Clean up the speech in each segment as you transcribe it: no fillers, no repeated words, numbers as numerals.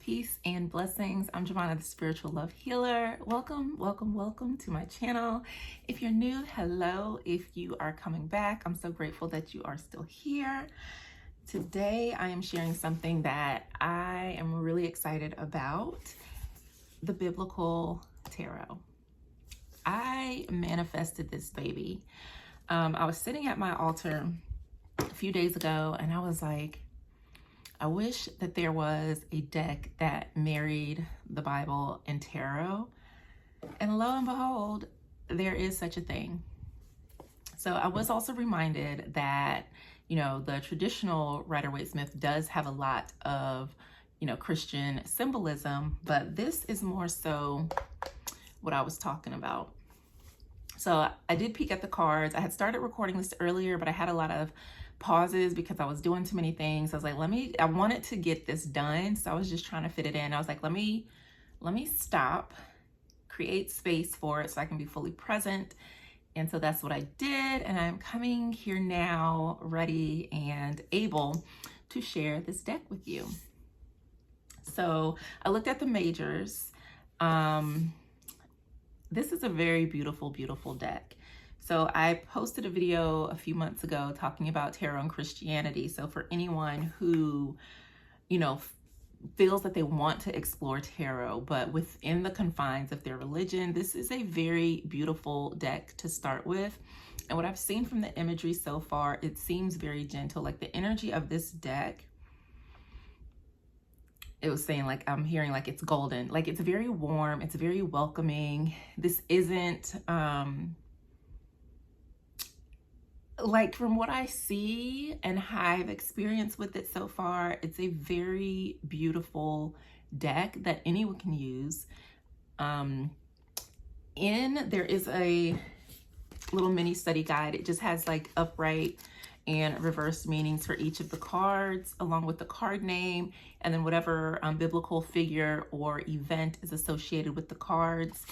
Peace and blessings. I'm Javonna, the spiritual love healer. Welcome, welcome, welcome to my channel. If you're new, hello. If you are coming back, I'm so grateful that you are still here. Today, I am sharing something that I am really excited about, the biblical tarot. I manifested this baby. I was sitting at my altar a few days ago and I was like, I wish that there was a deck that married the Bible and tarot. And lo and behold, there is such a thing. So I was also reminded that, the traditional Rider-Waite-Smith does have a lot of, Christian symbolism, but this is more so what I was talking about. So I did peek at the cards. I had started recording this earlier, but I had a lot of pauses because I was doing too many things. I was like, I wanted to get this done. So I was just trying to fit it in. I was like, let me stop, create space for it so I can be fully present. And so that's what I did. And I'm coming here now ready and able to share this deck with you. So I looked at the majors. This is a very beautiful, beautiful deck. So I posted a video a few months ago talking about tarot and Christianity. So for anyone who, feels that they want to explore tarot, but within the confines of their religion, this is a very beautiful deck to start with. And what I've seen from the imagery so far, it seems very gentle. Like the energy of this deck, it was saying, like, I'm hearing like it's golden. Like it's very warm, it's very welcoming. This isn't, like from what I see and I've experienced with it so far, it's a very beautiful deck that anyone can use. There is a little mini study guide. It just has like upright and reversed meanings for each of the cards, along with the card name, and then whatever biblical figure or event is associated with the cards.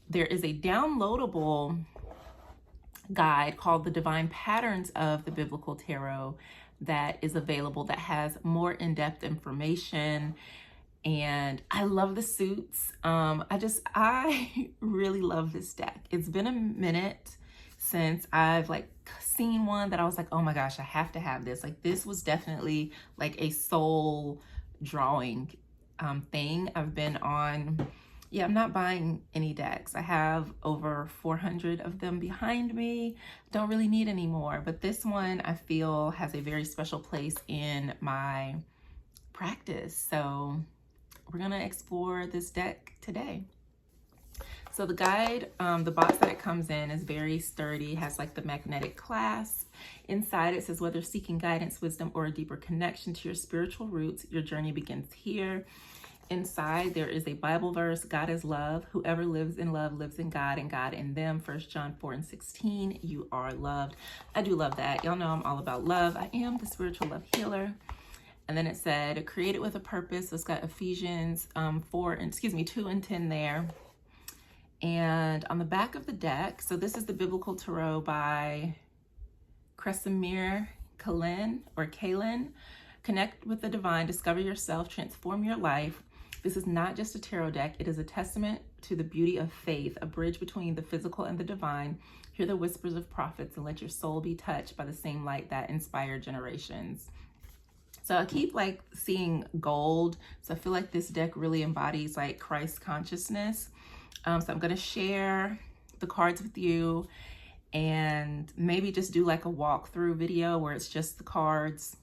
There is a downloadable guide called The Divine Patterns of the Biblical Tarot that is available, that has more in-depth information. And I love the suits. I really love this deck. It's been a minute since I've seen one that I was like, oh my gosh, I have to have this. Like this was definitely like a soul drawing thing. I've been on, I'm not buying any decks. I have over 400 of them behind me. Don't really need any more, but this one I feel has a very special place in my practice. So we're gonna explore this deck today. So the guide, the box that it comes in is very sturdy, has like the magnetic clasp. Inside it says, whether seeking guidance, wisdom, or a deeper connection to your spiritual roots, your journey begins here. Inside there is a Bible verse, God is love. Whoever lives in love lives in God and God in them. 1 John 4:16, you are loved. I do love that. Y'all know I'm all about love. I am the spiritual love healer. And then it said, created with a purpose. So it's got Ephesians 2 and 10 there. And on the back of the deck, so this is the Biblical Tarot by Kresimir Kalin. Connect with the divine, discover yourself, transform your life. This is not just a tarot deck. It is a testament to the beauty of faith, a bridge between the physical and the divine. Hear the whispers of prophets and let your soul be touched by the same light that inspired generations. So I keep seeing gold. So I feel like this deck really embodies Christ consciousness. So I'm going to share the cards with you and maybe just do a walkthrough video where it's just the cards.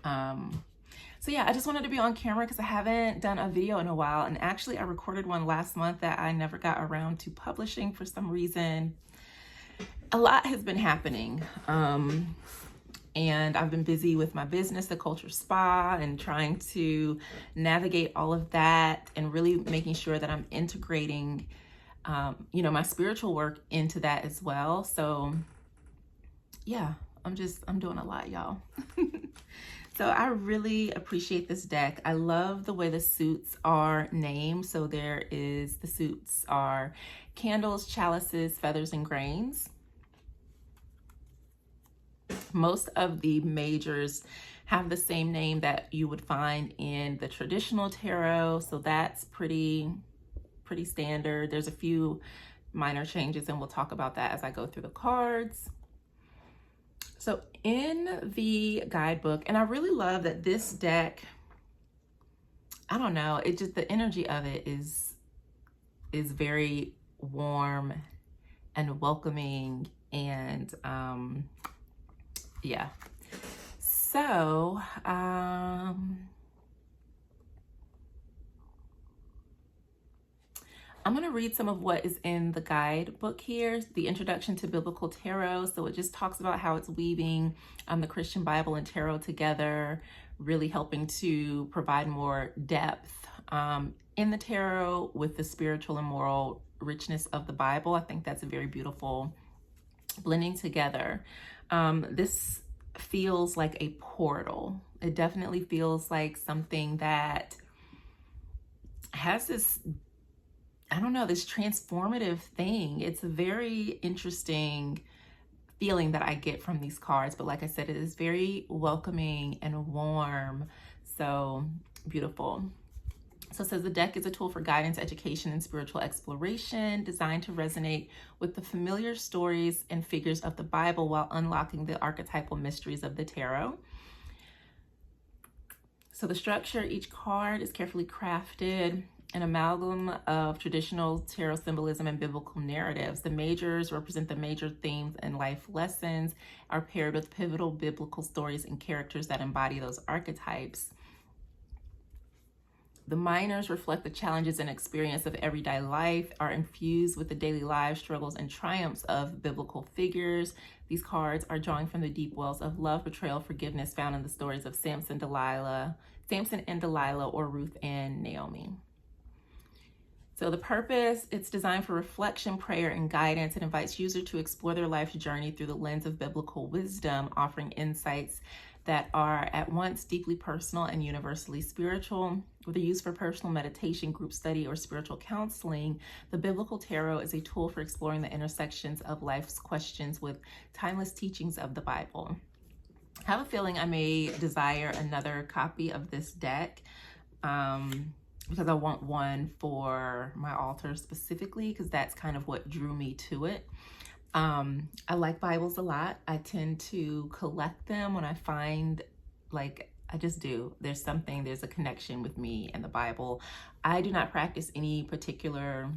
So yeah, I just wanted to be on camera because I haven't done a video in a while. And actually I recorded one last month that I never got around to publishing for some reason. A lot has been happening. And I've been busy with my business, the Kulture Spa, and trying to navigate all of that and really making sure that I'm integrating, my spiritual work into that as well. So yeah, I'm doing a lot, y'all. So I really appreciate this deck. I love the way the suits are named. So the suits are candles, chalices, feathers, and grains. Most of the majors have the same name that you would find in the traditional tarot. So that's pretty standard. There's a few minor changes, and we'll talk about that as I go through the cards. So in the guidebook, and I really love that this deck, I don't know, it just, the energy of it is very warm and welcoming, and yeah. So I'm going to read some of what is in the guidebook here, the Introduction to Biblical Tarot. So it just talks about how it's weaving the Christian Bible and tarot together, really helping to provide more depth in the tarot with the spiritual and moral richness of the Bible. I think that's a very beautiful blending together. This feels like a portal. It definitely feels like something that has this, I don't know, this transformative thing. It's a very interesting feeling that I get from these cards. But like I said, it is very welcoming and warm. So beautiful. So it says the deck is a tool for guidance, education, and spiritual exploration, designed to resonate with the familiar stories and figures of the Bible while unlocking the archetypal mysteries of the tarot. So the structure, each card is carefully crafted, an amalgam of traditional tarot symbolism and biblical narratives. The majors represent the major themes and life lessons, are paired with pivotal biblical stories and characters that embody those archetypes. The minors reflect the challenges and experience of everyday life, are infused with the daily lives, struggles, and triumphs of biblical figures. These cards are drawing from the deep wells of love, betrayal, forgiveness found in the stories of Samson and Delilah, or Ruth and Naomi. So the purpose, it's designed for reflection, prayer, and guidance. It invites users to explore their life's journey through the lens of biblical wisdom, offering insights that are at once deeply personal and universally spiritual. With a use for personal meditation, group study, or spiritual counseling, the Biblical Tarot is a tool for exploring the intersections of life's questions with timeless teachings of the Bible. I have a feeling I may desire another copy of this deck because I want one for my altar specifically, because that's kind of what drew me to it. I like Bibles a lot. I tend to collect them when I find, like, I just do. There's a connection with me and the Bible. I do not practice any particular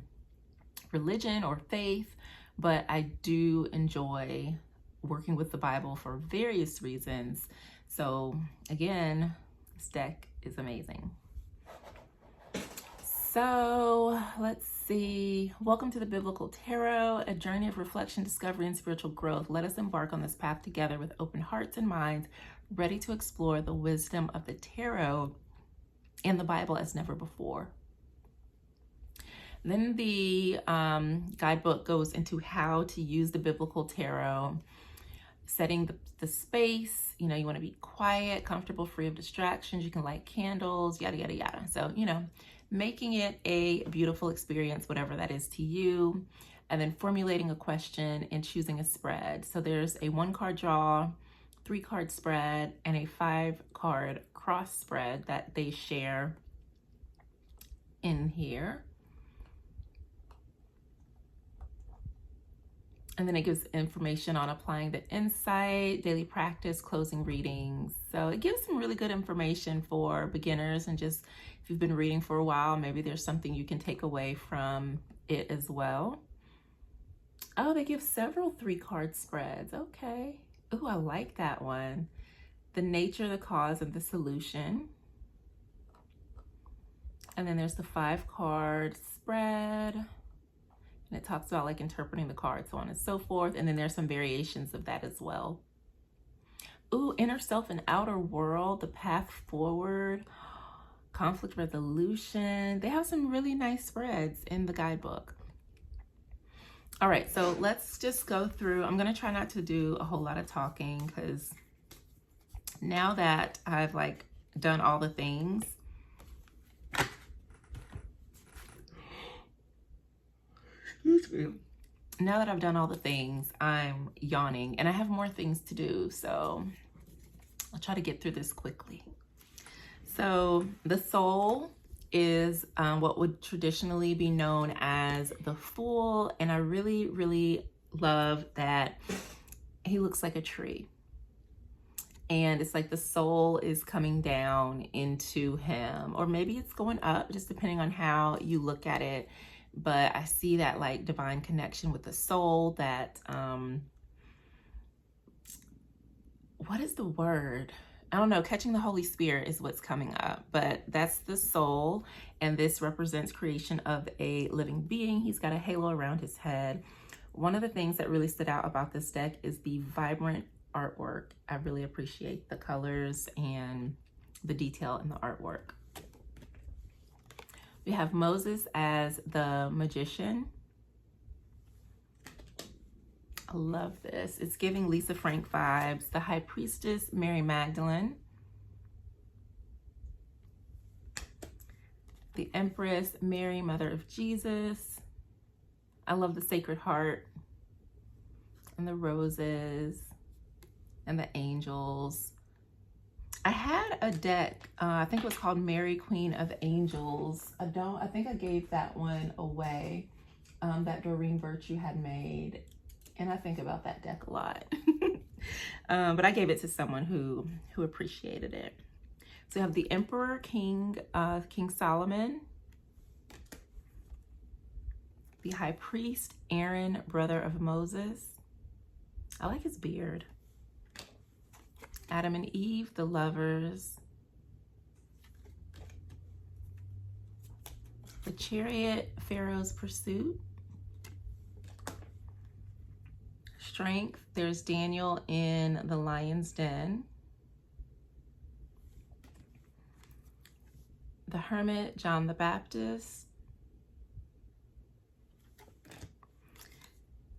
religion or faith, but I do enjoy working with the Bible for various reasons. So again, this deck is amazing. So let's see. Welcome to the Biblical Tarot, a journey of reflection, discovery, and spiritual growth. Let us embark on this path together with open hearts and minds, ready to explore the wisdom of the tarot and the Bible as never before. Then the guidebook goes into how to use the Biblical Tarot, setting the space. You know, you want to be quiet, comfortable, free of distractions. You can light candles, yada, yada, yada. So, you know, making it a beautiful experience, whatever that is to you. And then formulating a question and choosing a spread. So there's a 1-card draw, 3-card spread, and a 5-card cross spread that they share in here. And then it gives information on applying the insight, daily practice, closing readings. So it gives some really good information for beginners, and just if you've been reading for a while, maybe there's something you can take away from it as well. Oh, they give several 3-card spreads. Okay. Ooh, I like that one. The nature, the cause, and the solution. And then there's the 5-card spread. And it talks about like interpreting the cards, so on and so forth. And then there's some variations of that as well. Ooh, inner self and outer world, the path forward, conflict resolution. They have some really nice spreads in the guidebook. All right, so let's just go through. I'm gonna try not to do a whole lot of talking, because now that I've like done all the things, now that I've done all the things, I'm yawning and I have more things to do. So I'll try to get through this quickly. So the soul is what would traditionally be known as the Fool, and I really, really love that he looks like a tree. And it's like the soul is coming down into him, or maybe it's going up, just depending on how you look at it. But I see that like divine connection with the soul, that, what is the word? I don't know, catching the Holy Spirit is what's coming up, but that's the soul. And this represents creation of a living being. He's got a halo around his head. One of the things that really stood out about this deck is the vibrant artwork. I really appreciate the colors and the detail in the artwork. We have Moses as the magician. I love this. It's giving Lisa Frank vibes. The high priestess, Mary Magdalene. The Empress, Mary, Mother of Jesus. I love the Sacred Heart and the roses and the angels. I had a deck, I think it was called Mary, Queen of Angels. I think I gave that one away, that Doreen Virtue had made. And I think about that deck a lot. But I gave it to someone who appreciated it. So we have the Emperor, King Solomon. The High Priest, Aaron, brother of Moses. I like his beard. Adam and Eve, the lovers. The Chariot, Pharaoh's pursuit. Strength, there's Daniel in the lion's den. The Hermit, John the Baptist.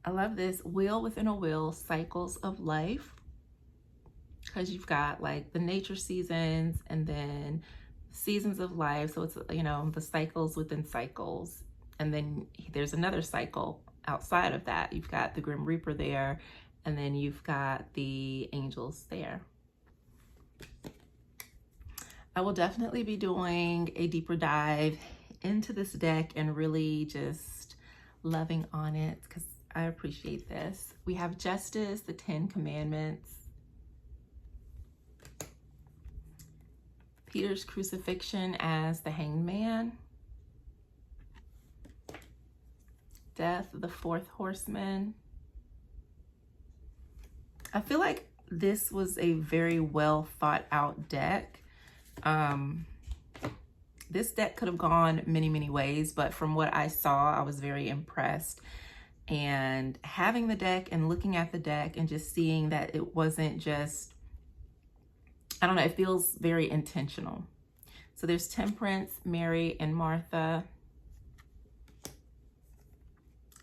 I love this, Wheel Within a Wheel, Cycles of Life, because you've got like the nature seasons and then seasons of life. So it's, you know, the cycles within cycles. And then there's another cycle outside of that. You've got the Grim Reaper there, and then you've got the angels there. I will definitely be doing a deeper dive into this deck and really just loving on it, because I appreciate this. We have Justice, the 10 Commandments. Peter's crucifixion as the hanged man. Death, the fourth horseman. I feel like this was a very well thought out deck. This deck could have gone many, many ways, but from what I saw, I was very impressed. And having the deck and looking at the deck and just seeing that it wasn't just, I don't know, it feels very intentional. So there's Temperance, Mary, and Martha.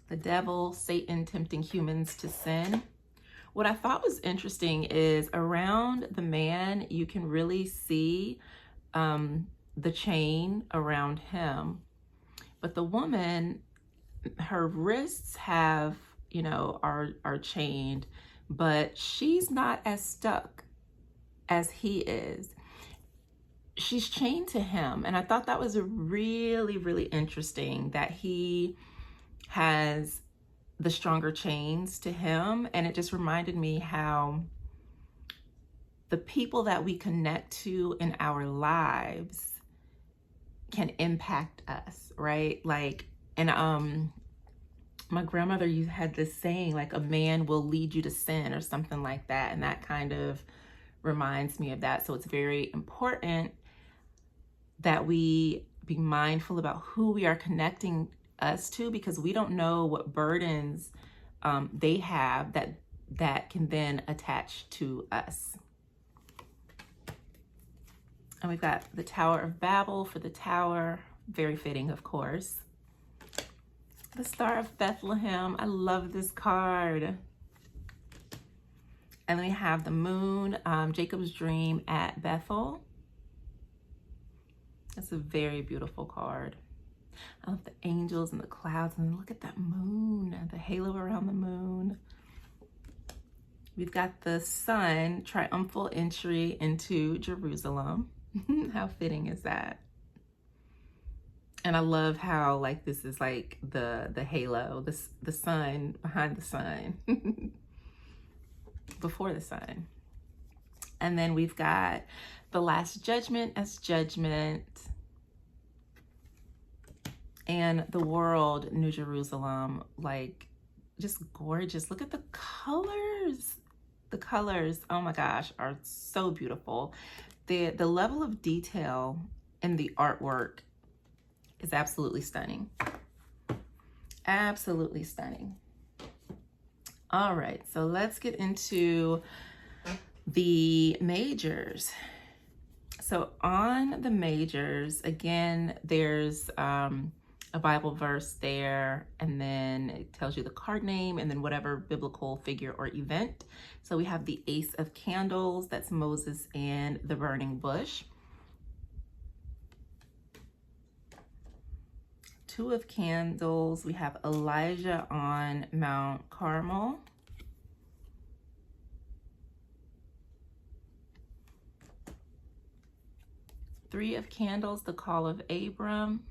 The devil, Satan tempting humans to sin. What I thought was interesting is around the man, you can really see the chain around him. But the woman, her wrists have, you know, are chained, but she's not as stuck as he is. She's chained to him. And I thought that was really, really interesting that he has the stronger chains to him. And it just reminded me how the people that we connect to in our lives can impact us, right? Like, and my grandmother had this saying, like, a man will lead you to sin or something like that. And that kind of reminds me of that. So it's very important that we be mindful about who we are connecting us to, because we don't know what burdens they have that can then attach to us. And we've got the Tower of Babel for the tower, very fitting, of course. The Star of Bethlehem, I love this card. And then we have the moon, Jacob's dream at Bethel. That's a very beautiful card. I love the angels and the clouds, and look at that moon, the halo around the moon. We've got the sun, triumphal entry into Jerusalem. How fitting is that? And I love how like this is like the halo, the sun behind the sun, before the sun. And then we've got the last judgment as judgment, and the world, New Jerusalem, like just gorgeous. Look at the colors. The colors, oh my gosh, are so beautiful. The level of detail in the artwork is absolutely stunning. Absolutely stunning. All right, so let's get into the majors. So on the majors, again, there's a Bible verse there, and then it tells you the card name and then whatever biblical figure or event. So we have the Ace of Candles, that's Moses and the burning bush. Two of Candles, we have Elijah on Mount Carmel. Three of Candles, the Call of Abram.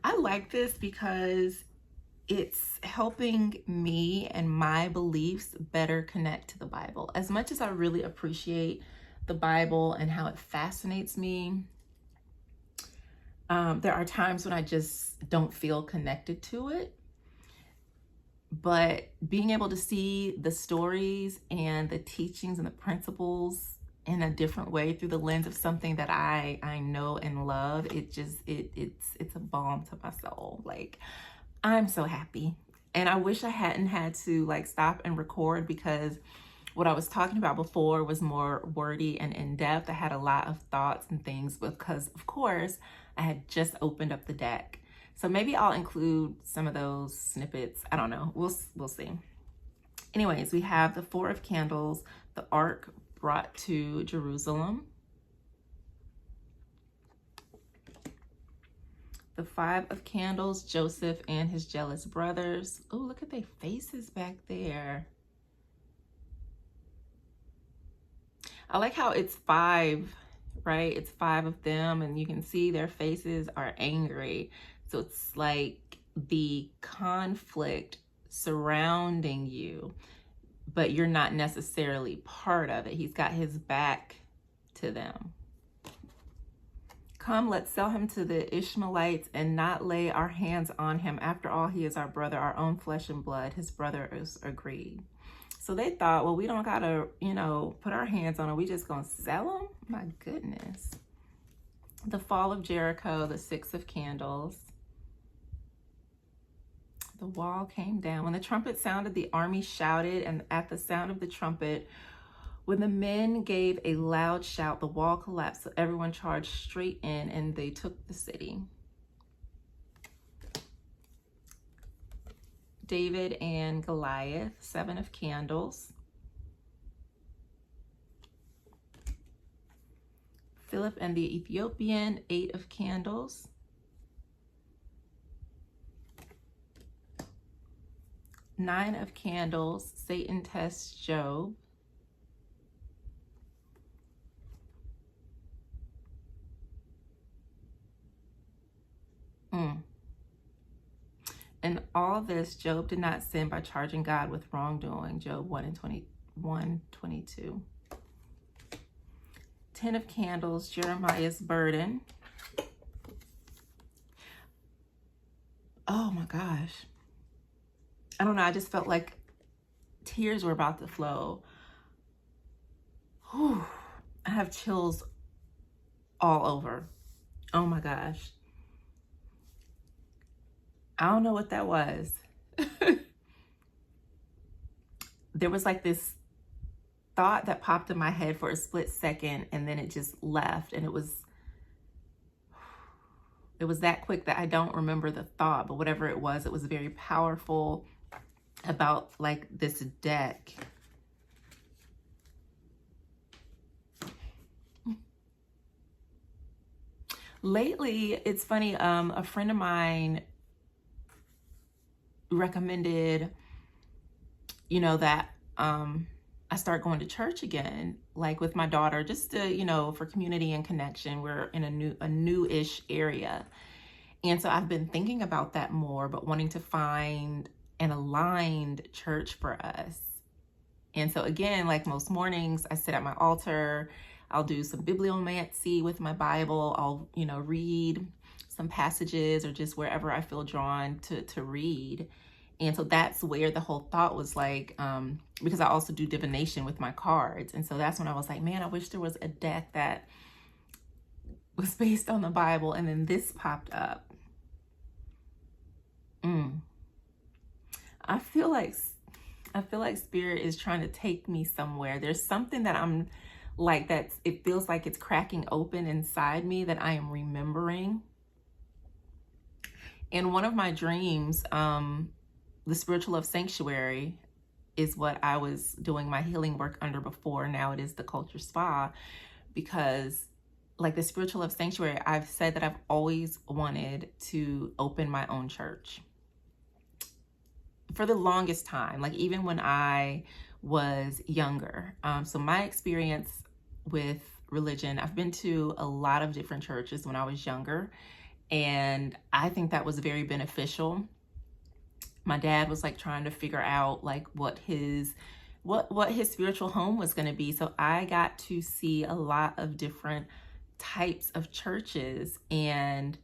I like this because it's helping me and my beliefs better connect to the Bible. As much as I really appreciate the Bible and how it fascinates me, there are times when I just don't feel connected to it. But being able to see the stories and the teachings and the principles in a different way through the lens of something that I know and love, it's a balm to my soul. Like, I'm so happy. And I wish I hadn't had to like stop and record, because what I was talking about before was more wordy and in-depth. I had a lot of thoughts and things because, of course, I had just opened up the deck. So maybe I'll include some of those snippets. I don't know. We'll see. Anyways, we have the Four of Candles, the Ark brought to Jerusalem. The Five of Candles, Joseph and his jealous brothers. Oh, look at their faces back there. I like how it's five, right? It's five of them, and you can see their faces are angry. So it's like the conflict surrounding you, but you're not necessarily part of it. He's got his back to them. Come, let's sell him to the Ishmaelites and not lay our hands on him. After all, he is our brother, our own flesh and blood. His brothers agreed. So they thought, well, we don't gotta, put our hands on him. We just gonna sell him? My goodness. The fall of Jericho, the Six of Candles. The wall came down. When the trumpet sounded, the army shouted, and at the sound of the trumpet, when the men gave a loud shout, the wall collapsed. So everyone charged straight in, and they took the city. David and Goliath, Seven of Candles. Philip and the Ethiopian, Eight of Candles. Nine of Candles, Satan tests Job. In all this, Job did not sin by charging God with wrongdoing. Job 1:21-22. Ten of Candles, Jeremiah's burden. Oh my gosh. I don't know. I just felt like tears were about to flow. Whew. I have chills all over. Oh my gosh. I don't know what that was. There was like this thought that popped in my head for a split second, and then it just left. And it was that quick that I don't remember the thought, but whatever it was very powerful about like this deck. Lately, it's funny, a friend of mine recommended that I start going to church again, like with my daughter, just to, for community and connection. We're in a new-ish area. And so I've been thinking about that more, but wanting to find an aligned church for us. And so again, like most mornings, I sit at my altar. I'll do some bibliomancy with my Bible. I'll, read some passages or just wherever I feel drawn to read. And so that's where the whole thought was like, because I also do divination with my cards. And so that's when I was like, man, I wish there was a deck that was based on the Bible. And then this popped up. I feel like Spirit is trying to take me somewhere. There's something that I'm like, it feels like it's cracking open inside me that I am remembering. In one of my dreams, the spiritual love sanctuary is what I was doing my healing work under before. Now it is the Culture Spa, because like the spiritual love sanctuary, I've said that I've always wanted to open my own church for the longest time, like even when I was younger. So my experience with religion, I've been to a lot of different churches when I was younger, and I think that was very beneficial. My dad was like trying to figure out like what his spiritual home was going to be. So I got to see a lot of different types of churches, and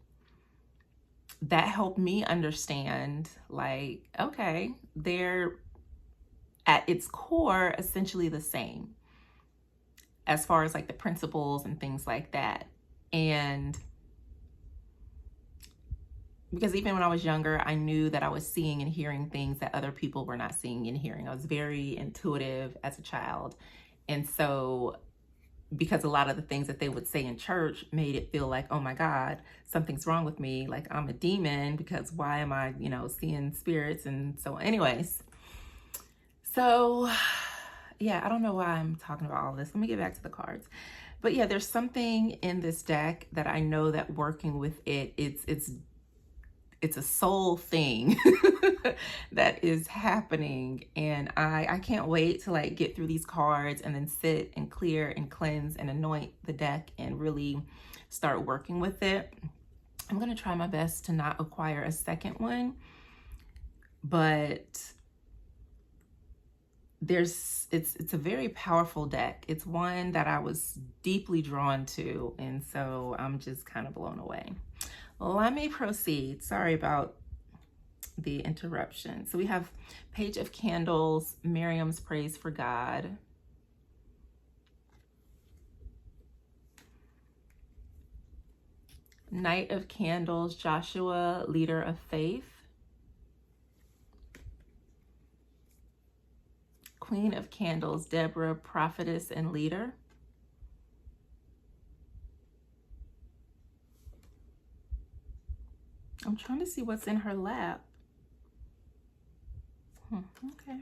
that helped me understand like, okay, they're at its core essentially the same as far as like the principles and things like that. And because even when I was younger, I knew that I was seeing and hearing things that other people were not seeing and hearing. I was very intuitive as a child. And so because a lot of the things that they would say in church made it feel like, oh my God, something's wrong with me. Like I'm a demon, because why am I, seeing spirits? And so anyways, so yeah, I don't know why I'm talking about all this. Let me get back to the cards. But yeah, there's something in this deck that I know that working with it, it's a soul thing that is happening. And I can't wait to like get through these cards and then sit and clear and cleanse and anoint the deck and really start working with it. I'm going to try my best to not acquire a second one, but it's a very powerful deck. It's one that I was deeply drawn to, and so I'm just kind of blown away. Let me proceed. Sorry about the interruption. So we have Page of Candles, Miriam's Praise for God. Knight of Candles, Joshua, leader of faith. Queen of Candles, Deborah, prophetess and leader. I'm trying to see what's in her lap. Okay.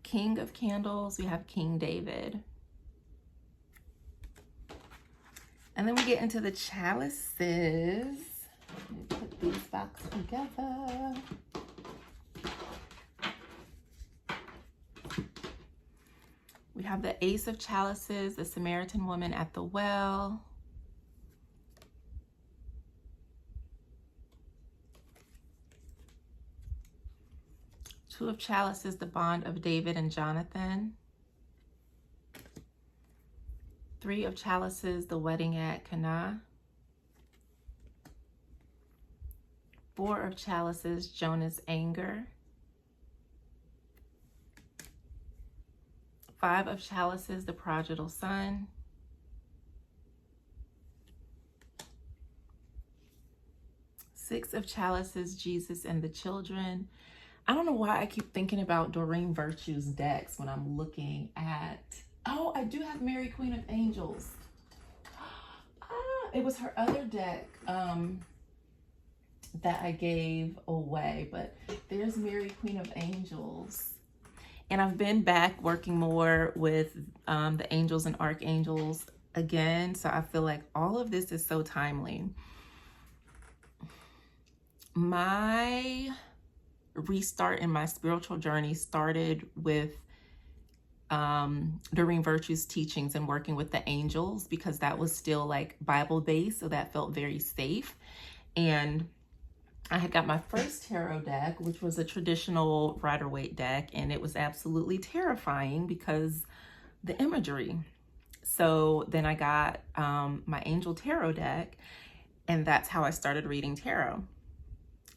King of Candles, we have King David. And then we get into the chalices. Let me put these boxes together. We have the Ace of Chalices, the Samaritan woman at the well. Two of Chalices, the bond of David and Jonathan. Three of Chalices, the wedding at Cana. Four of Chalices, Jonah's anger. Five of Chalices, the prodigal son. Six of Chalices, Jesus and the children. I don't know why I keep thinking about Doreen Virtue's decks when I'm looking at, oh, I do have Mary, Queen of Angels. It was her other deck that I gave away, but there's Mary, Queen of Angels. And I've been back working more with the angels and archangels again. So I feel like all of this is so timely. My restart in my spiritual journey started with Doreen Virtue's teachings and working with the angels, because that was still like Bible based, so that felt very safe. And I had got my first tarot deck, which was a traditional Rider-Waite deck, and it was absolutely terrifying because the imagery. So then I got my Angel Tarot deck, and that's how I started reading tarot.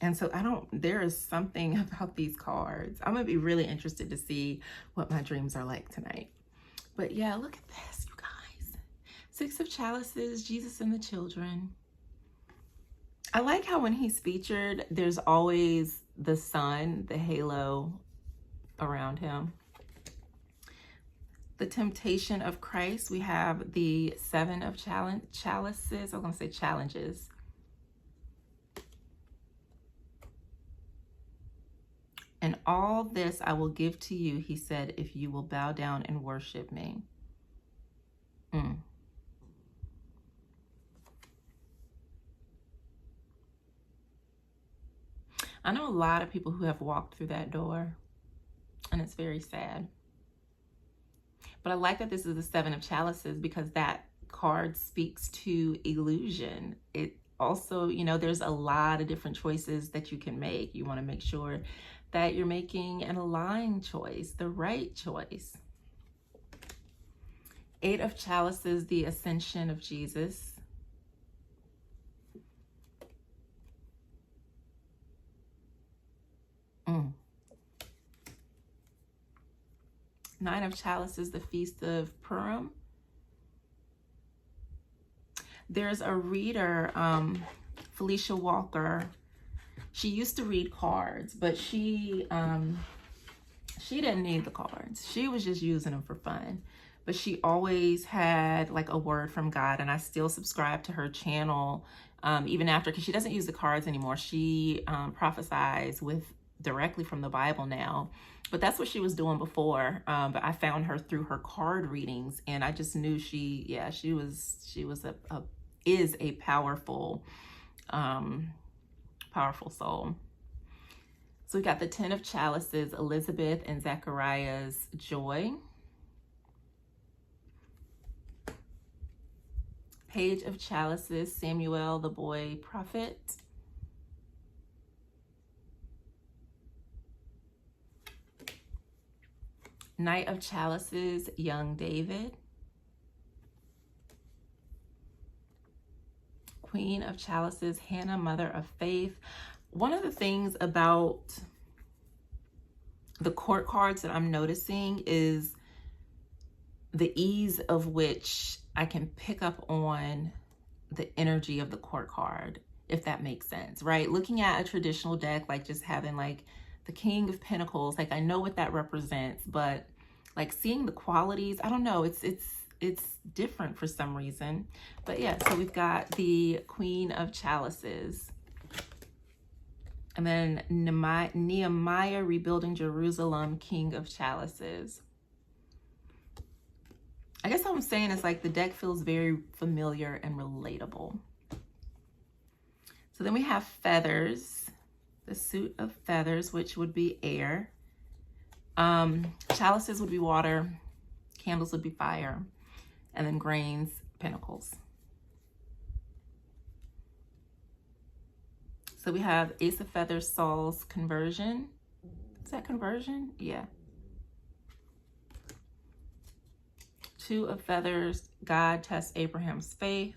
And so there is something about these cards. I'm gonna be really interested to see what my dreams are like tonight. But yeah, look at this, you guys. 6 of Chalices, Jesus and the children. I like how when he's featured, there's always the sun, the halo around him. The Temptation of Christ, we have the 7 of chalices. I was gonna say challenges. And all this I will give to you, he said, if you will bow down and worship me. I know a lot of people who have walked through that door, and it's very sad. But I like that this is the 7 of chalices, because that card speaks to illusion. It also, you know, there's a lot of different choices that you can make. You want to make sure that you're making an aligned choice, the right choice. 8 of chalices, the ascension of Jesus. Nine of chalices, the feast of Purim. There's a reader, Felicia Walker. She used to read cards, but she didn't need the cards. She was just using them for fun. But she always had like a word from God, and I still subscribe to her channel even after, because she doesn't use the cards anymore. She prophesies directly from the Bible now, but that's what she was doing before. But I found her through her card readings, and I just knew she is a powerful soul. So we got the 10 of chalices, Elizabeth and Zechariah's joy. Page of chalices, Samuel, the boy prophet. Knight of chalices, young David. Queen of chalices, Hannah, mother of faith. One of the things about the court cards that I'm noticing is the ease of which I can pick up on the energy of the court card, if that makes sense, right? Looking at a traditional deck, like just having like the King of Pentacles, like I know what that represents, but like seeing the qualities, I don't know, it's different for some reason. But yeah, so we've got the Queen of Chalices. And then Nehemiah rebuilding Jerusalem, King of Chalices. I guess what I'm saying is like the deck feels very familiar and relatable. So then we have feathers, the suit of feathers, which would be air. Chalices would be water, candles would be fire, and then grains, pentacles. So we have Ace of Feathers, Saul's conversion. Is that conversion? Yeah. 2 of Feathers, God tests Abraham's faith.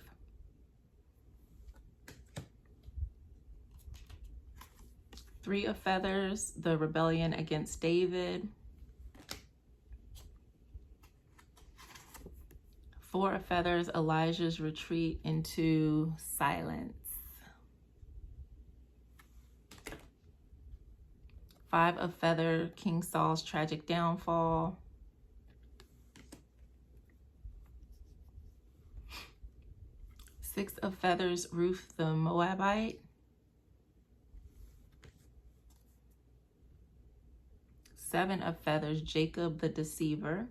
Three of Feathers, the rebellion against David. 4 of Feathers, Elijah's retreat into silence. 5 of Feathers, King Saul's tragic downfall. 6 of Feathers, Ruth the Moabite. 7 of Feathers, Jacob the deceiver.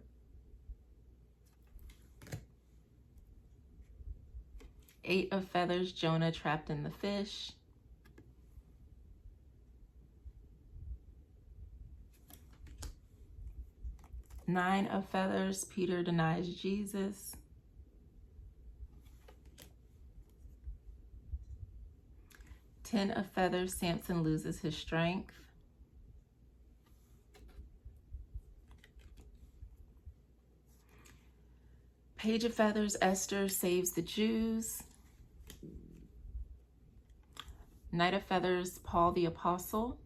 8 of Feathers, Jonah trapped in the fish. 9 of feathers, Peter denies Jesus. 10 of feathers, Samson loses his strength. 8 of feathers, Esther saves the Jews. 9 of feathers, Paul the Apostle.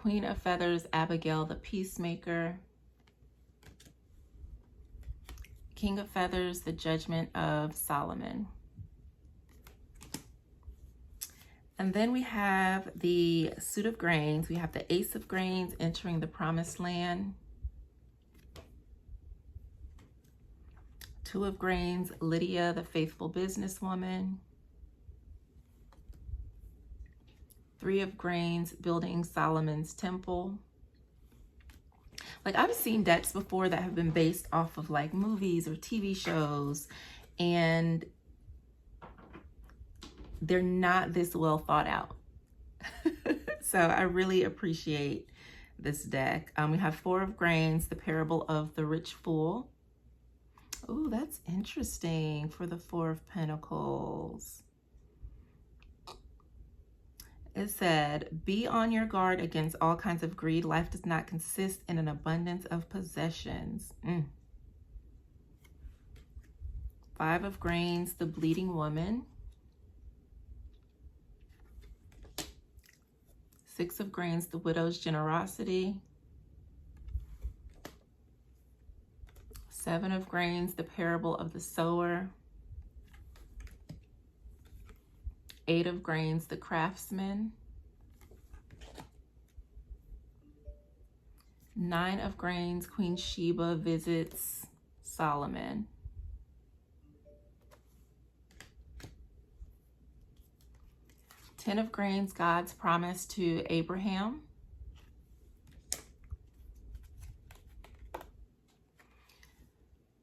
10 of feathers, Abigail the peacemaker. 10 of feathers, the judgment of Solomon. And then we have the suit of grains. We have the ace of grains entering the promised land. 2 of grains, Lydia, the faithful businesswoman. 3 of grains, building Solomon's temple. Like, I've seen decks before that have been based off of like movies or TV shows, and they're not this well thought out. So I really appreciate this deck. We have 4 of grains, the parable of the rich fool. Oh, that's interesting for the 4 of pentacles. It said, be on your guard against all kinds of greed. Life does not consist in an abundance of possessions. 5 of grains, the bleeding woman. 6 of grains, the widow's generosity. 7 of grains, the parable of the sower. 8 of grains, the craftsman. 9 of grains, Queen Sheba visits Solomon. 10 of grains, God's promise to Abraham.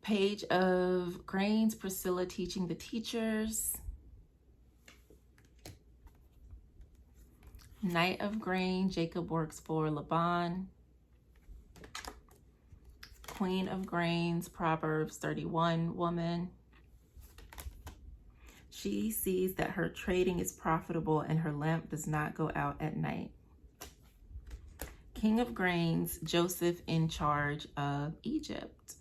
8 of grains, Priscilla teaching the teachers. 9 of grains, Jacob works for Laban. Queen of grains, Proverbs 31 woman. She sees that her trading is profitable and her lamp does not go out at night. King of grains, Joseph in charge of Egypt.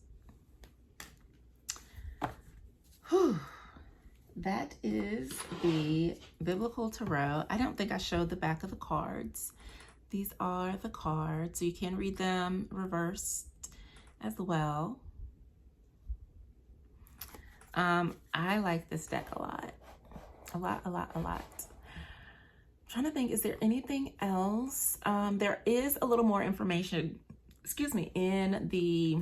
Whew. That is the Biblical Tarot. I don't think I showed the back of the cards. These are the cards. So you can read them reversed as well. I like this deck a lot. A lot. I'm trying to think, is there anything else? There is a little more information, in the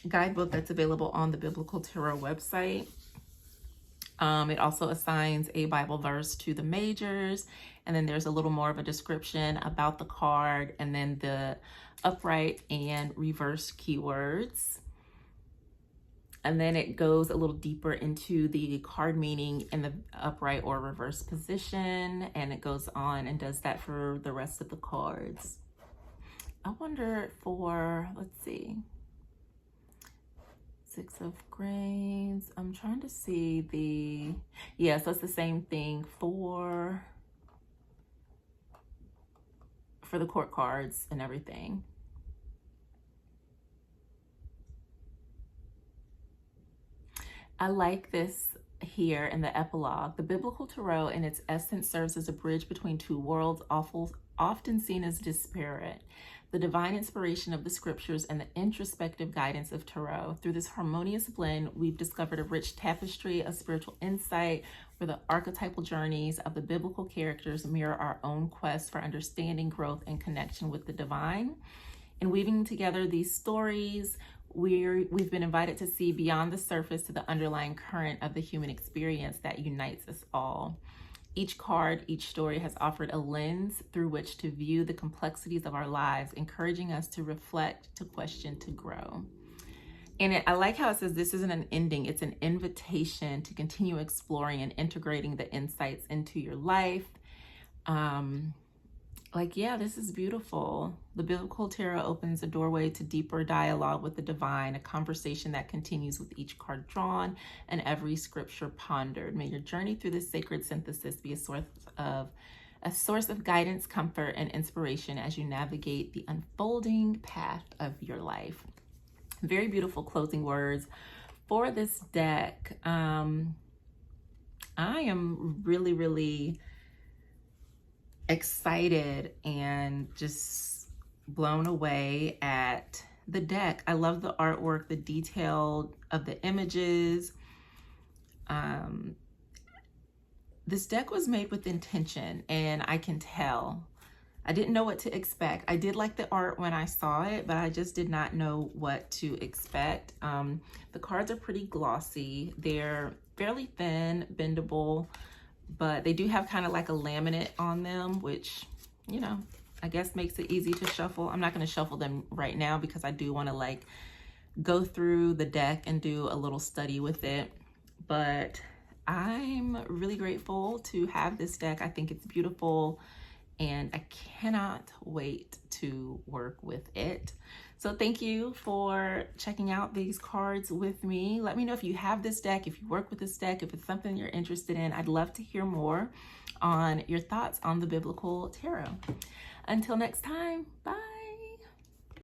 guidebook that's available on the Biblical Tarot website. It also assigns a Bible verse to the majors, and then there's a little more of a description about the card, and then the upright and reverse keywords. And then it goes a little deeper into the card meaning in the upright or reverse position, and it goes on and does that for the rest of the cards. I wonder for, let's see, 6 of grains. I'm trying to see the, yeah, so it's the same thing for the court cards and everything. I like this here in the epilogue. The Biblical Tarot in its essence serves as a bridge between two worlds, often seen as disparate. The divine inspiration of the scriptures and the introspective guidance of Tarot. Through this harmonious blend, we've discovered a rich tapestry of spiritual insight where the archetypal journeys of the biblical characters mirror our own quest for understanding, growth, and connection with the divine. In weaving together these stories, we've been invited to see beyond the surface to the underlying current of the human experience that unites us all. Each card, each story has offered a lens through which to view the complexities of our lives, encouraging us to reflect, to question, to grow. And I like how it says this isn't an ending, it's an invitation to continue exploring and integrating the insights into your life. like, yeah, this is beautiful. The biblical tarot opens a doorway to deeper dialogue with the divine, a conversation that continues with each card drawn and every scripture pondered. May your journey through this sacred synthesis be a source of guidance, comfort, and inspiration as you navigate the unfolding path of your life. Very beautiful closing words for this deck. I am really, really excited and just blown away at the deck. I love the artwork, the detail of the images. This deck was made with intention, and I can tell. I didn't know what to expect. I did like the art when I saw it, but I just did not know what to expect. The cards are pretty glossy. They're fairly thin, bendable, but they do have kind of like a laminate on them, which, you know, I guess makes it easy to shuffle. I'm not going to shuffle them right now because I do want to like go through the deck and do a little study with it. But I'm really grateful to have this deck. I think it's beautiful, and I cannot wait to work with it. So thank you for checking out these cards with me. Let me know if you have this deck, if you work with this deck, if it's something you're interested in. I'd love to hear more on your thoughts on the Biblical Tarot. Until next time, bye.